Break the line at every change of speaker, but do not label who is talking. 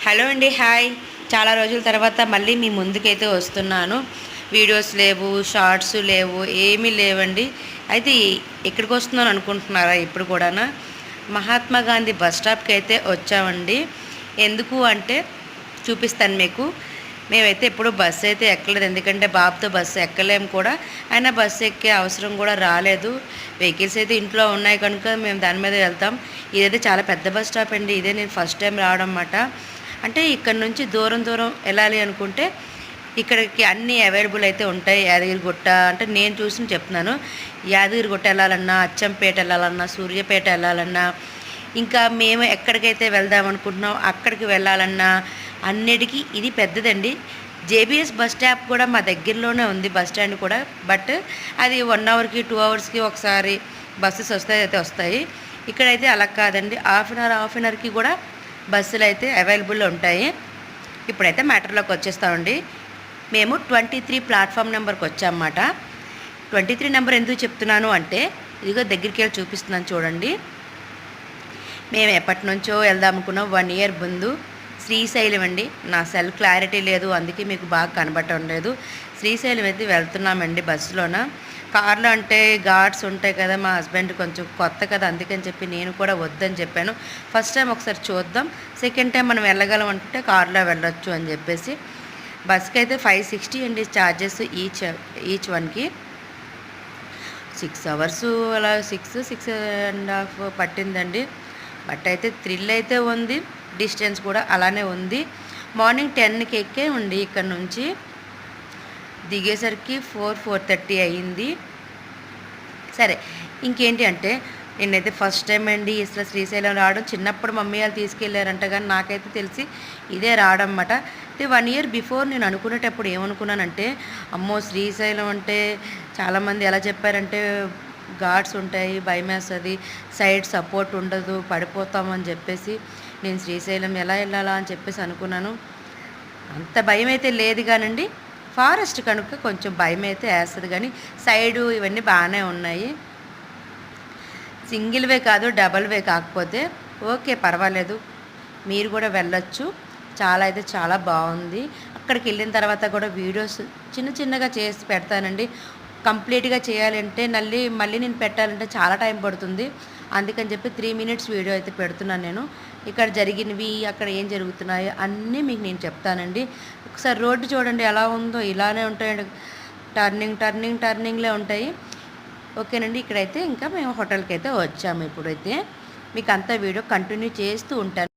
Hello అండి, hi. చాలా రోజుల తర్వాత మళ్ళీ మీ ముందుకైతే వస్తున్నాను. వీడియోస్ లేవు, షార్ట్స్ లేవు, ఏమీ లేవండి. అయితే ఎక్కడికి వస్తున్నాను అనుకుంటున్నారా? ఇప్పుడు కూడానా మహాత్మా గాంధీ బస్ స్టాప్కి అయితే వచ్చామండి. ఎందుకు అంటే చూపిస్తాను మీకు. మేమైతే ఎప్పుడు బస్సు అయితే ఎక్కలేదు, ఎందుకంటే బాబుతో బస్సు ఎక్కలేము కూడా. అయినా బస్సు ఎక్కే అవసరం కూడా రాలేదు. వెహికల్స్ అయితే ఇంట్లో ఉన్నాయి కనుక మేము దాని మీద వెళ్తాం. ఇదైతే చాలా పెద్ద బస్ స్టాప్ అండి. ఇదే నేను ఫస్ట్ టైం రావడం అన్నమాట. అంటే ఇక్కడ నుంచి దూరం దూరం వెళ్ళాలి అనుకుంటే ఇక్కడికి అన్నీ అవైలబుల్ అయితే ఉంటాయి. యాదగిరిగుట్ట అంటే నేను చూసి చెప్తున్నాను. యాదగిరిగుట్ట వెళ్ళాలన్నా, అచ్చంపేట వెళ్ళాలన్నా, సూర్యాపేట వెళ్ళాలన్నా, ఇంకా మేము ఎక్కడికైతే వెళ్దాం అనుకుంటున్నాం అక్కడికి వెళ్ళాలన్నా అన్నిటికీ ఇది పెద్దదండి. జేబీఎస్ బస్ స్టాప్ కూడా మా దగ్గరలోనే ఉంది, బస్ స్టాండ్ కూడా. బట్ అది 1 అవర్కి 2 అవర్స్కి ఒకసారి బస్సెస్ వస్తాయి. ఇక్కడైతే అలా కాదండి, హాఫ్ అన్ అవర్కి కూడా బస్సులు అయితే అవైలబుల్లో ఉంటాయి. ఇప్పుడైతే మ్యాటర్లోకి వచ్చేస్తామండి. మేము 23 ప్లాట్ఫామ్ నెంబర్కి వచ్చామన్నమాట. 23 నెంబర్ ఎందుకు చెప్తున్నాను అంటే ఇదిగో దగ్గరికి వెళ్ళి చూపిస్తున్నాను చూడండి. మేము ఎప్పటి నుంచో వెళ్దాం అనుకున్నాం, 1 ఇయర్ ముందు. శ్రీశైలం అండి. నా సెల్ క్లారిటీ లేదు, అందుకే మీకు బాగా కనబడటం లేదు. శ్రీశైలం అయితే వెళ్తున్నామండి బస్సులోన. కార్లో అంటే ఘాట్స్ ఉంటాయి కదా, మా హస్బెండ్ కొంచెం కొత్త కదా, అందుకని చెప్పి నేను కూడా వద్దని చెప్పాను. ఫస్ట్ టైం ఒకసారి చూద్దాం, సెకండ్ టైం మనం వెళ్ళగలం అంటే కార్లో వెళ్ళొచ్చు అని చెప్పేసి. బస్కి అయితే 560 అండి ఛార్జెస్ ఈచ్ వన్కి. 6 అవర్స్ అలా 6.5 పట్టిందండి. బట్ అయితే థ్రిల్ అయితే ఉంది, డిస్టెన్స్ కూడా అలానే ఉంది. మార్నింగ్ 10కి ఎక్కే ఉండి ఇక్కడ నుంచి దిగేసరికి 4:30 అయ్యింది. సరే, ఇంకేంటి అంటే నేనైతే ఫస్ట్ టైం అండి అసలు శ్రీశైలం రావడం. చిన్నప్పుడు మమ్మీ వాళ్ళు తీసుకెళ్ళారంట, కానీ నాకైతే తెలిసి ఇదే రావడం అన్నమాట. అయితే 1 ఇయర్ బిఫోర్ నేను అనుకునేటప్పుడు ఏమనుకున్నానంటే, అమ్మో శ్రీశైలం అంటే చాలామంది ఎలా చెప్పారంటే ఘాట్స్ ఉంటాయి, భయం వేస్తుంది, సైడ్ సపోర్ట్ ఉండదు, పడిపోతామని చెప్పేసి నేను శ్రీశైలం ఎలా వెళ్ళాలా అని చెప్పేసి అనుకున్నాను. అంత భయం అయితే లేదు కానండి, ఫారెస్ట్ కనుక కొంచెం భయం అయితే వేస్తుంది, కానీ సైడు ఇవన్నీ బాగానే ఉన్నాయి. సింగిల్ వే కాదు, డబల్ వే కాకపోతే ఓకే, పర్వాలేదు, మీరు కూడా వెళ్ళొచ్చు. చాలా అయితే చాలా బాగుంది. అక్కడికి వెళ్ళిన తర్వాత కూడా వీడియోస్ చిన్నగా చేసి పెడతానండి. కంప్లీట్గా చేయాలంటే మళ్ళీ నేను పెట్టాలంటే చాలా టైం పడుతుంది. అందుకని చెప్పి 3 మినిట్స్ వీడియో అయితే పెడుతున్నాను నేను. ఇక్కడ జరిగినవి, అక్కడ ఏం జరుగుతున్నాయో అన్నీ మీకు నేను చెప్తానండి. ఒకసారి రోడ్డు చూడండి ఎలా ఉందో, ఇలానే ఉంటాయండి, టర్నింగ్లే ఉంటాయి. ఓకేనండి. ఇక్కడైతే ఇంకా మేము హోటల్కి అయితే వచ్చాము. ఇప్పుడైతే మీకు అంతా వీడియో కంటిన్యూ చేస్తూ ఉంటాను.